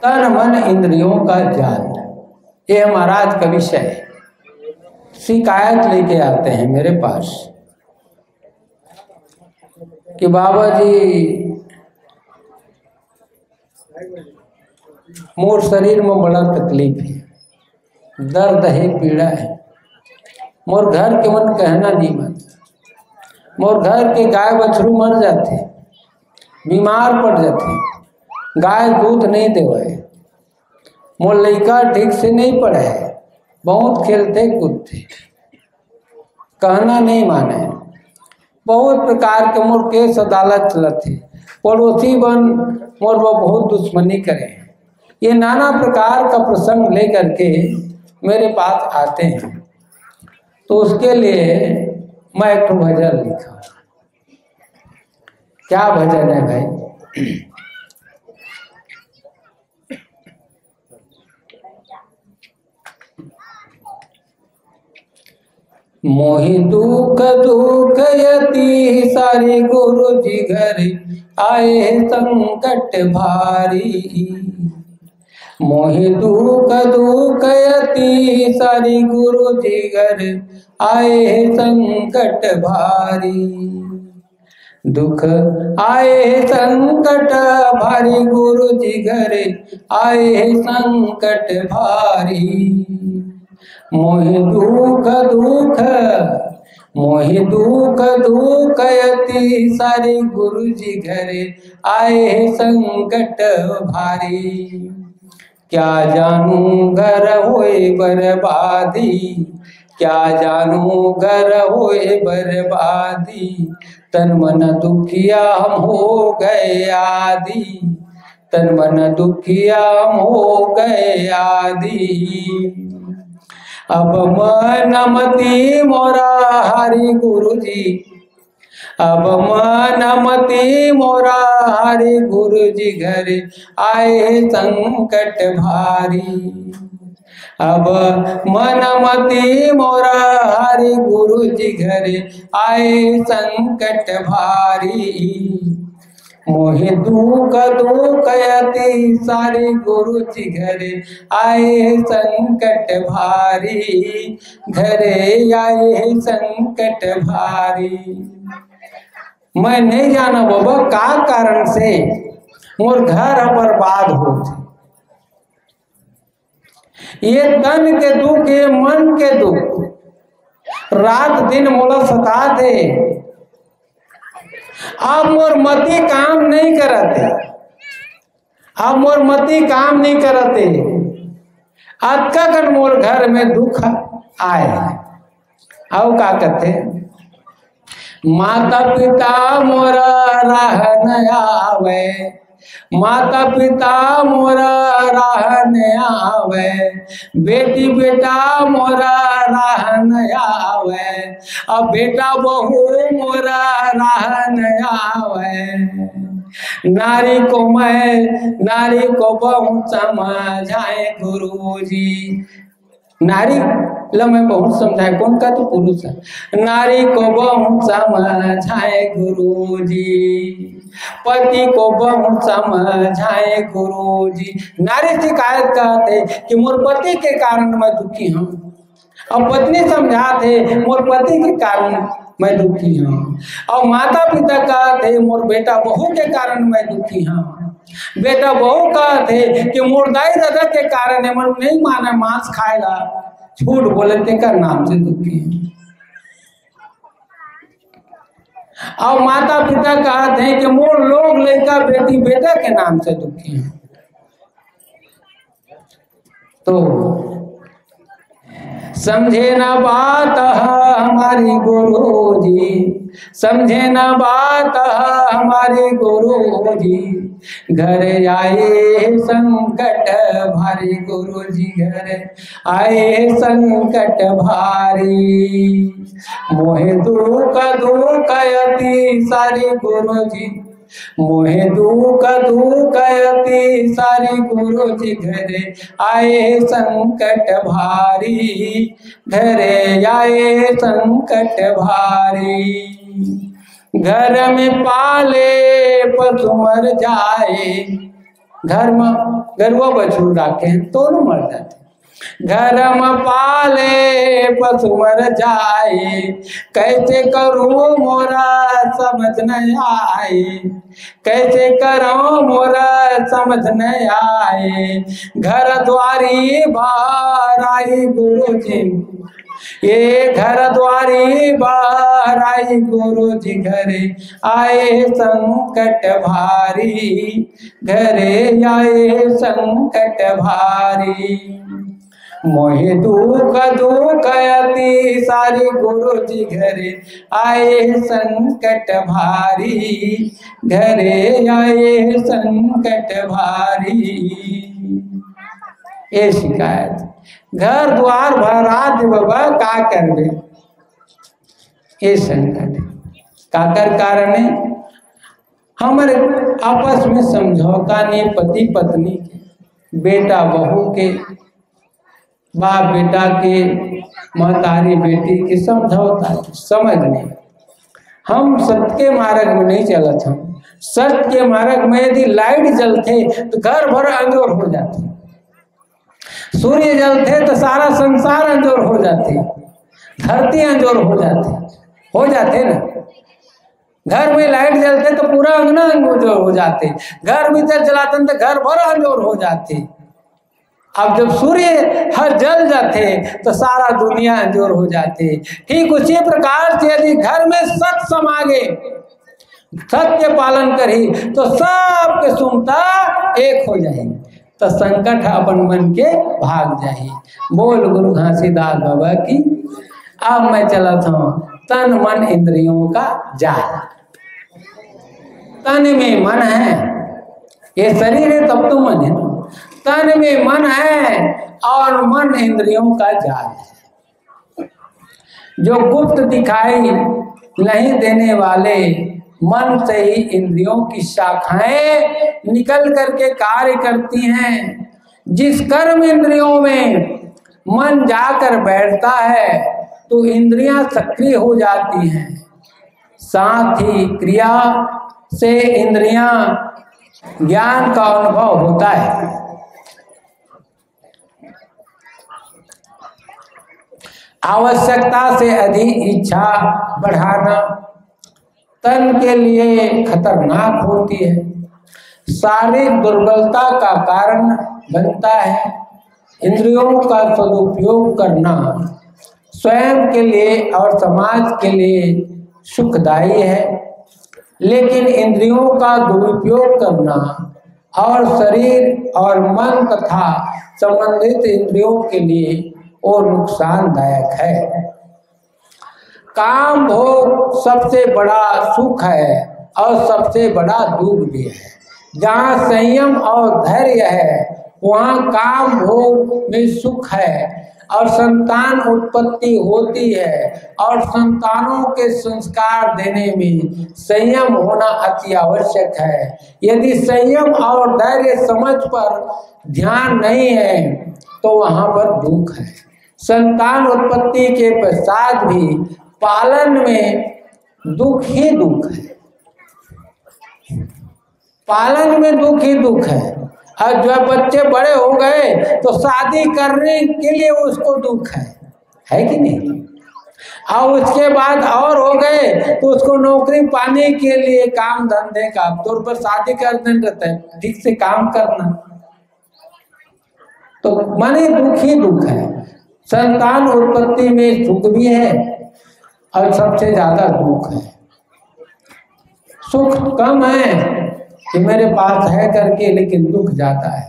तन मन इंद्रियों का जाल, ये महाराज का विषय है। शिकायत लेके आते हैं मेरे पास कि बाबा जी मोर शरीर में बड़ा तकलीफ है, दर्द है, पीड़ा है। मोर घर के मन कहना नहीं मत, मोर घर के गाय बछरू मर जाते, बीमार पड़ जाते, गाय दूध नहीं देवे, मोर लड़का ठीक से नहीं पढ़े, बहुत खेलते कूदते, कहना नहीं माने, बहुत प्रकार के मोर केस अदालत चलते, पड़ोसी बन मोर वो बहुत दुश्मनी करे। ये नाना प्रकार का प्रसंग लेकर के मेरे पास आते हैं। तो उसके लिए मैं एक भजन लिखा। क्या भजन है भाई? मोहि दुख दुख यति सारे गुरु जी घर आए संकट भारी। मोहि दुख दुख यति सारी गुरु जी घर आए संकट भारी। दुख आए संकट भारी गुरु जी घर आए संकट भारी। मोहि दुख दुख मोहि दुख दुख यति सारे गुरु जी घर आए संकट भारी। क्या जानू घर होए बर्बादी, क्या जानू घर होए बर्बादी। तन मन दुखिया हम हो गए आदि, तन मन दुखिया हम हो गए आदि। अब मन मति मोरा हरि गुरु जी, अब मन मति मोरा हरि गुरु जी घर आए संकट भारी। अब मन मति मोरा हरि गुरु जी घर आए संकट भारी। मोहि दुख दुख यति सारे गुरु जी घर आए संकट भारी। घरे आए संकट भारी। मैं नहीं जाना बाबा का कारण से मोर घर बर्बाद होते। ये तन के दुख, ये मन के दुख रात दिन मोला सता दे। अब मोर मती काम नहीं करते, अब मोर मती काम नहीं करते। अतका कर मोर घर में दुख आए। आओ का कहते, माता पिता मोरा राह न आवे, माता पिता मोरा राह न आवे। बेटी बेटा मोरा राह न आवे, अब बेटा बहू मोरा राह न आवे। नारी को बहुत समझाए गुरुजी। नारी ला मैं बहुत समझाए, कौन का तो पुरुष है। नारी को बहुत समझाए गुरुजी, पति को बहुत समझाए गुरुजी। नारी शिकायत करते कि मोर पति के कारण मैं दुखी हूँ, और पत्नी समझाते मोर पति के कारण मैं दुखी हूँ। और माता पिता कहते मोर बेटा बहू के कारण मैं दुखी हूँ। बेटा बहू कहते कि मोर दाई दादा के कारण मन नहीं माने मांस खाएगा, झूठ बोले के कर नाम से दुखी है। और माता पिता कहते हैं कि मोर लोग लड़का बेटी बेटा के नाम से दुखी है। तो समझे ना बात हमारी गुरुजी, समझे ना बात हमारे गुरुजी। घर आए संकट भारी, गुरुजी घर आए संकट भारी। मोहे दुख दुख यति सारे गुरुजी, मोहे दुख दुख यति सारे गुरुजी घर आए संकट भारी। घरे आए संकट भारी। घर में पाले पशु मर जाए, घर में गरुआ बछरू राखे हैं तो मर जाते। घर में पाले पशु मर जाए, कैसे करूं मोरा समझ न आए, कैसे करूं मोरा समझ न आए। घर द्वारी बाहर आई गुरु जी, ये घर द्वारी बाहर आई गुरु जी, घरे आए संकट भारी, घरे आए संकट भारी। मोहे दुख दुख अति सारी गुरु जी, घरे आए संकट भारी, घरे आए संकट भारी। ये शिकायत घर द्वार भरा दे बाबा का करबे, ये संकट काकर कारण है। हमारे आपस में समझौता नहीं, पति पत्नी के, बेटा बहू के, बाप बेटा के, महतारी बेटी के समझौता समझ नहीं। हम सत्य के मार्ग में नहीं चलत। हम सत्य के मार्ग में यदि लाइट जलते तो घर भर अंजोर हो जाते, सूर्य जलते तो सारा संसार अंजोर हो जाते, धरती अंजोर हो जाते ना। घर में लाइट जलते तो पूरा अंगना अंजोर हो जाते, घर भीतर जलाते तो घर भर अंजोर हो जाते। अब जब सूर्य हर जल जाते तो सारा दुनिया अंजोर हो जाते। ठीक उसी प्रकार से यदि घर में सत्य समागे, सत्य पालन करी तो सबके सुनता एक हो जाए, तो संकट अपन मन के भाग जाए। बोल गुरु घासीदास बाबा की। अब मैं चला था तन मन इंद्रियों का जाल। तन में मन है, ये शरीर है तब तो मन है ना। तन में मन है और मन इंद्रियों का जाल है, जो गुप्त दिखाई नहीं देने वाले मन से ही इंद्रियों की शाखाएं निकल करके कार्य करती हैं। जिस कर्म इंद्रियों में मन जाकर बैठता है तो इंद्रियां सक्रिय हो जाती हैं, साथ ही क्रिया से इंद्रियां ज्ञान का अनुभव होता है। आवश्यकता से अधिक इच्छा बढ़ाना तन के लिए खतरनाक होती है, शारीरिक दुर्बलता का कारण बनता है। इंद्रियों का सदुपयोग करना स्वयं के लिए और समाज के लिए सुखदायी है, लेकिन इंद्रियों का दुरुपयोग करना और शरीर और मन तथा संबंधित इंद्रियों के लिए और नुकसानदायक है। काम भोग सबसे बड़ा सुख है और सबसे बड़ा दुख भी है। जहाँ संयम और धैर्य है वहाँ काम भोग में सुख है और संतान उत्पत्ति होती है, और संतानों के संस्कार देने में संयम होना अति आवश्यक है। यदि संयम और धैर्य समझ पर ध्यान नहीं है तो वहाँ पर दुख है। संतान उत्पत्ति के पश्चात भी पालन में दुख ही दुख है, पालन में दुख ही दुख है। और जब बच्चे बड़े हो गए तो शादी करने के लिए उसको दुख है कि नहीं, और उसके बाद और हो गए तो उसको नौकरी पाने के लिए काम धंधे का तौर पर शादी कर देना रहता है, ठीक से काम करना, तो माने दुख ही दुख है। संतान उत्पत्ति में सुख भी है और सबसे ज्यादा दुख है। सुख कम है कि मेरे पास है करके, लेकिन दुख जाता है,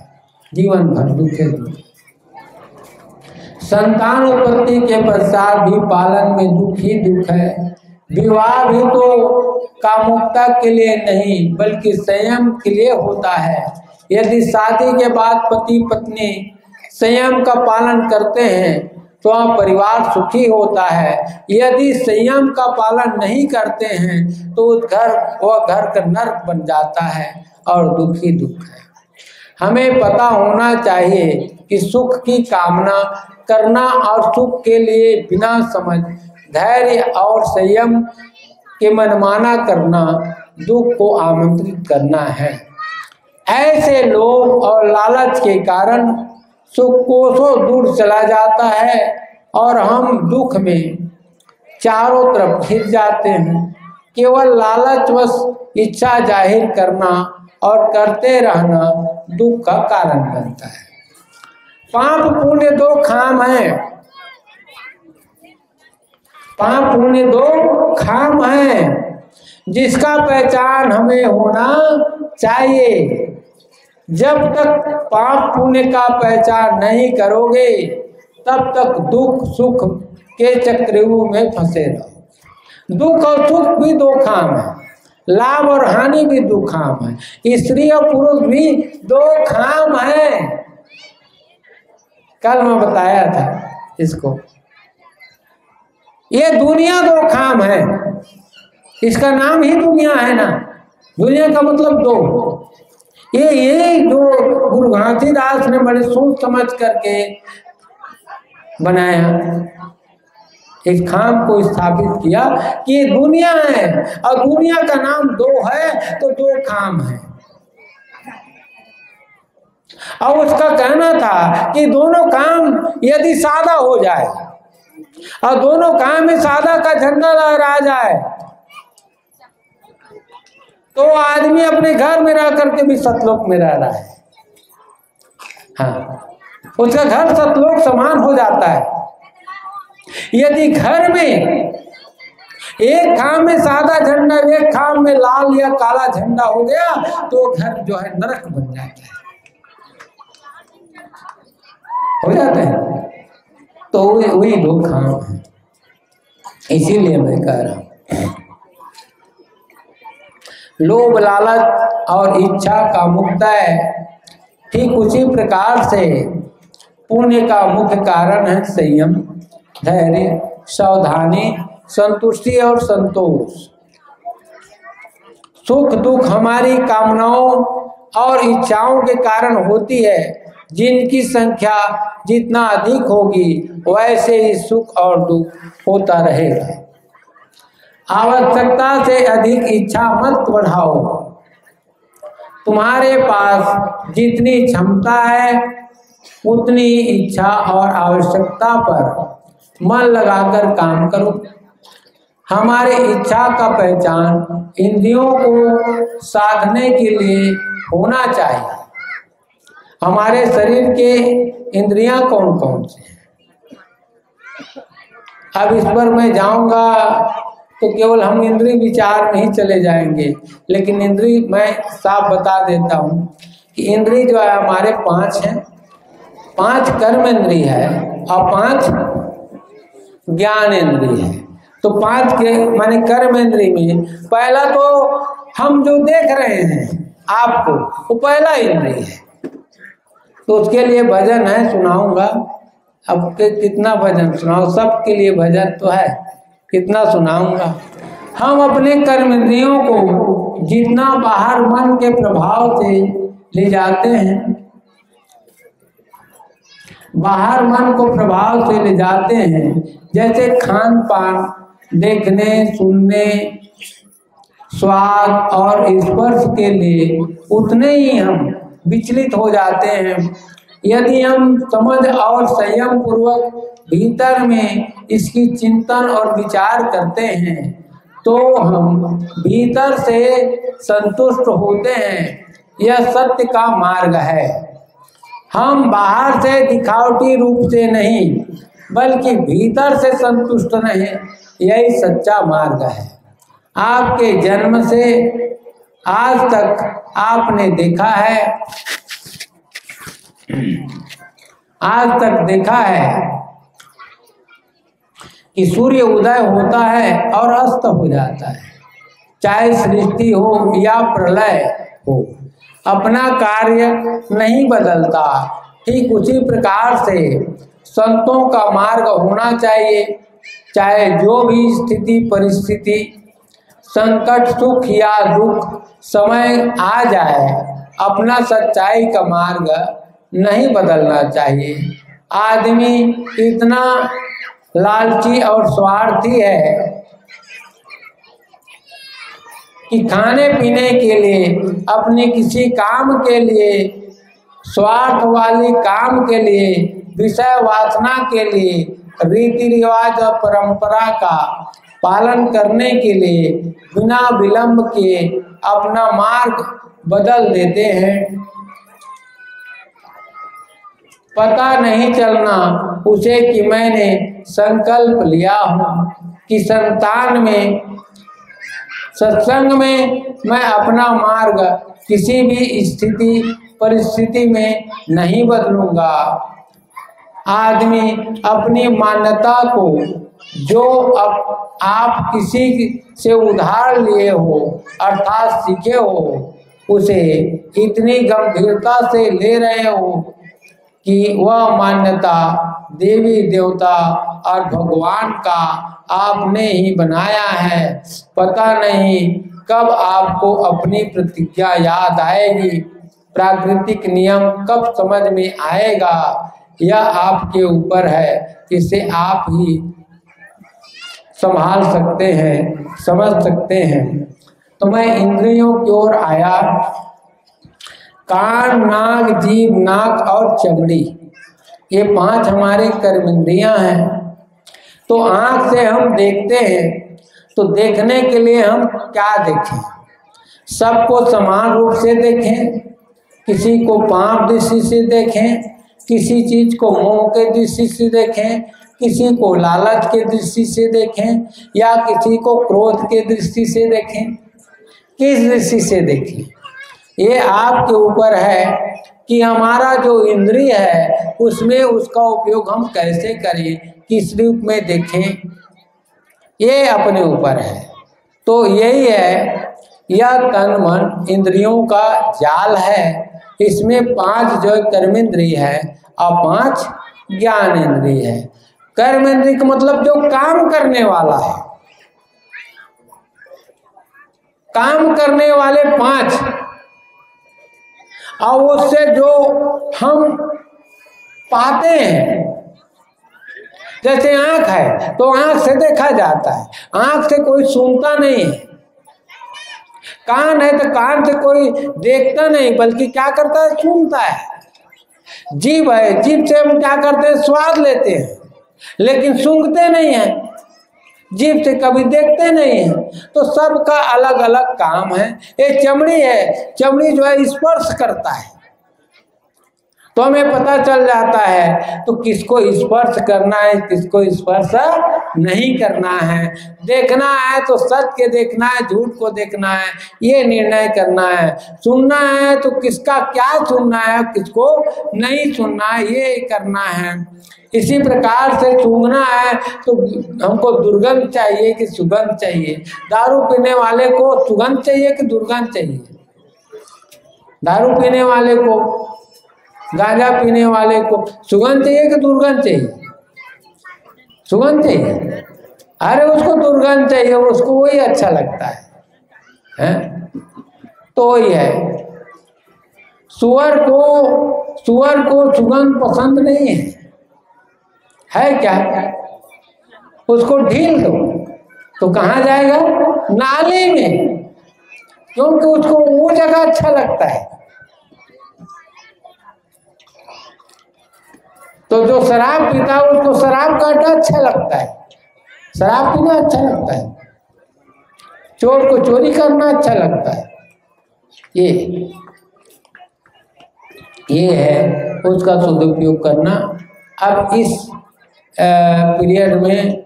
जीवन भर दुख है दुख। संतान उत्पत्ति के पश्चात भी पालन में दुख ही दुख है। विवाह भी तो कामुकता के लिए नहीं बल्कि संयम के लिए होता है। यदि शादी के बाद पति पत्नी संयम का पालन करते हैं तो परिवार सुखी होता है। यदि संयम का पालन नहीं करते हैं तो वह घर का नर्क बन जाता है और दुख ही दुख है। हमें पता होना चाहिए कि सुख की कामना करना और सुख के लिए बिना समझ धैर्य और संयम के मनमाना करना दुख को आमंत्रित करना है। ऐसे लोभ और लालच के कारण सुख कोसों दूर चला जाता है और हम दुख में चारों तरफ घिर जाते हैं। केवल लालचवश इच्छा जाहिर करना और करते रहना दुख का कारण बनता है। पाप पुण्य दो खाम है, पाप पुण्य दो खाम है, जिसका पहचान हमें होना चाहिए। जब तक पाप पुण्य का पहचान नहीं करोगे तब तक दुख सुख के चक्रव्यूह में फंसे रहो। दुख और सुख भी दो खाम है, लाभ और हानि भी दो खाम है, स्त्री और पुरुष भी दो खाम है। कल मैं बताया था इसको। ये दुनिया दो खाम है, इसका नाम ही दुनिया है ना। दुनिया का मतलब दो। ये जो गुरु घासीदास ने बड़े सोच समझ करके बनाया, इस खाम को स्थापित किया कि ये दुनिया है और दुनिया का नाम दो है तो दो खाम है। और उसका कहना था कि दोनों काम यदि सादा हो जाए और दोनों काम में सादा का झंडा लहरा जाए तो आदमी अपने घर में रह करके भी सतलोक में रह रहा है। हाँ, उसका घर सतलोक समान हो जाता है। यदि घर में एक खाम में सादा झंडा, एक खाम में लाल या काला झंडा हो गया तो घर जो है नरक बन जाता है, हो जाता है। तो वही दो खाम है। इसीलिए मैं कह रहा हूं लोभ लालच और इच्छा का मुक्तय ठीक उसी प्रकार से पुण्य का मुख्य कारण है संयम, धैर्य, सावधानी, संतुष्टि और संतोष। सुख दुख हमारी कामनाओं और इच्छाओं के कारण होती है, जिनकी संख्या जितना अधिक होगी वैसे ही सुख और दुख होता रहेगा। आवश्यकता से अधिक इच्छा मत बढ़ाओ। तुम्हारे पास जितनी क्षमता है उतनी इच्छा और आवश्यकता पर मन लगाकर काम करो। हमारी इच्छा का पहचान इंद्रियों को साधने के लिए होना चाहिए। हमारे शरीर के इंद्रियां कौन कौन से हैं? अब इस पर मैं जाऊंगा तो केवल हम इंद्रिय विचार में ही चले जाएंगे, लेकिन इंद्रिय मैं साफ बता देता हूँ कि इंद्रिय जो है हमारे 5 हैं। 5 कर्म इंद्रिय है और 5 ज्ञान इंद्रिय है। तो 5 के माने कर्म इंद्रिय में पहला तो हम जो देख रहे हैं आपको, वो पहला इंद्रिय है। तो उसके लिए भजन है, सुनाऊंगा। अब कितना भजन सुनाऊं? सबके लिए भजन तो है, कितना सुनाऊंगा। हम अपने कर्म इंद्रियों को जितना बाहर मन के प्रभाव से ले जाते हैं, बाहर मन को प्रभाव से ले जाते हैं, जैसे खान पान, देखने सुनने, स्वाद और स्पर्श के लिए, उतने ही हम विचलित हो जाते हैं। यदि हम समझ और संयम पूर्वक भीतर में इसकी चिंतन और विचार करते हैं तो हम भीतर से संतुष्ट होते हैं। यह सत्य का मार्ग है। हम बाहर से दिखावटी रूप से नहीं बल्कि भीतर से संतुष्ट नहीं, यही सच्चा मार्ग है। आपके जन्म से आज तक आपने देखा है, आज तक देखा है कि सूर्य उदय होता है और अस्त हो जाता है, चाहे सृष्टि हो या प्रलय हो, अपना कार्य नहीं बदलता। ठीक उसी प्रकार से संतों का मार्ग होना चाहिए। चाहे जो भी स्थिति परिस्थिति, संकट सुख या दुख समय आ जाए, अपना सच्चाई का मार्ग नहीं बदलना चाहिए। आदमी इतना लालची और स्वार्थी है कि खाने पीने के लिए, अपने किसी काम के लिए, स्वार्थ वाली काम के लिए, विषय वासना के लिए, रीति रिवाज और परंपरा का पालन करने के लिए बिना विलंब के अपना मार्ग बदल देते हैं। पता नहीं चलना उसे कि मैंने संकल्प लिया हूँ कि संतान में, सत्संग में मैं अपना मार्ग किसी भी स्थिति परिस्थिति में नहीं बदलूंगा। आदमी अपनी मान्यता को जो आप किसी से उधार लिए हो अर्थात सीखे हो, उसे इतनी गंभीरता से ले रहे हो कि वह मान्यता देवी देवता और भगवान का आपने ही बनाया है। पता नहीं कब आपको अपनी प्रतिज्ञा याद आएगी, प्राकृतिक नियम कब समझ में आएगा, यह आपके ऊपर है। इसे आप ही संभाल सकते हैं, समझ सकते हैं। तो मैं इंद्रियों की ओर आया। कान, नाक, जीभ, नाक और चमड़ी, ये 5 हमारे कर्मेंद्रियां हैं। तो आँख से हम देखते हैं, तो देखने के लिए हम क्या देखें? सबको समान रूप से देखें, किसी को पांव दृष्टि से देखें, किसी चीज को मोह के दृष्टि से देखें, किसी को लालच के दृष्टि से देखें, या किसी को क्रोध के दृष्टि से देखें। किस दृष्टि से देखें, ये आपके ऊपर है कि हमारा जो इंद्रिय है उसमें उसका उपयोग हम कैसे करें, किस रूप में देखें, ये अपने ऊपर है। तो यही है, यह तन मन इंद्रियों का जाल है। इसमें 5 जो कर्मेंद्रिय है और 5 ज्ञान इंद्रिय है। कर्मेंद्रिय का मतलब जो काम करने वाला है, काम करने वाले 5, और उससे जो हम पाते हैं, जैसे आंख है तो आंख से देखा जाता है, आंख से कोई सुनता नहीं है। कान है तो कान से कोई देखता नहीं, बल्कि क्या करता है, सुनता है। जीभ है, जीभ से हम क्या करते हैं, स्वाद लेते हैं, लेकिन सूंघते नहीं हैं। जीभ से कभी देखते नहीं हैं। तो सबका अलग अलग काम है। ये चमड़ी है, चमड़ी जो है स्पर्श करता है, तो हमें पता चल जाता है तो किसको स्पर्श करना है, किसको स्पर्श नहीं करना है। देखना है तो सत्य के देखना है, झूठ को देखना है, ये निर्णय करना है। सुनना है तो किसका क्या सुनना है, किसको नहीं सुनना है, ये करना है। इसी प्रकार से सूंघना है तो हमको दुर्गंध चाहिए कि सुगंध चाहिए। दारू पीने वाले को सुगंध चाहिए कि दुर्गंध चाहिए? दारू पीने वाले को, गांजा पीने वाले को सुगंध चाहिए कि दुर्गंध चाहिए? सुगंध चाहिए। अरे उसको दुर्गंध चाहिए, उसको वही अच्छा लगता है? तो वही है, सुअर को सुगंध पसंद नहीं है क्या? उसको ढील दो तो कहाँ जाएगा? नाली में, क्योंकि उसको वो जगह अच्छा लगता है। तो जो शराब पीता है उसको शराब का अड्डा अच्छा लगता है, शराब पीना अच्छा लगता है। चोर को चोरी करना अच्छा लगता है। ये है उसका सदुपयोग करना। अब इस पीरियड में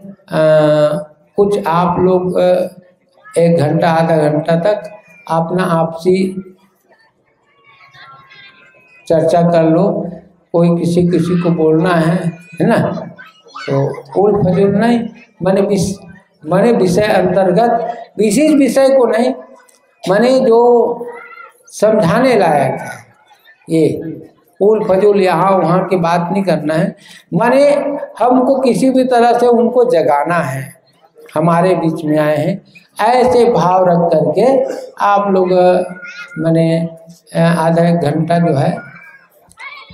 कुछ आप लोग 1 घंटा आधा घंटा तक अपना आपसी चर्चा कर लो। कोई किसी को बोलना है ना, तो उल फजूल नहीं, माने विषय अंतर्गत विशेष विषय को नहीं, माने जो समझाने लायक है, ये उल फजूल यहाँ वहाँ की बात नहीं करना है। माने हमको किसी भी तरह से उनको जगाना है, हमारे बीच में आए हैं, ऐसे भाव रख करके आप लोग माने आधा 1 घंटा जो है,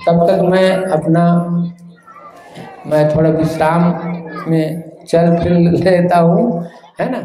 तब तक मैं थोड़ा विश्राम में चल फिर लेता हूँ, है ना।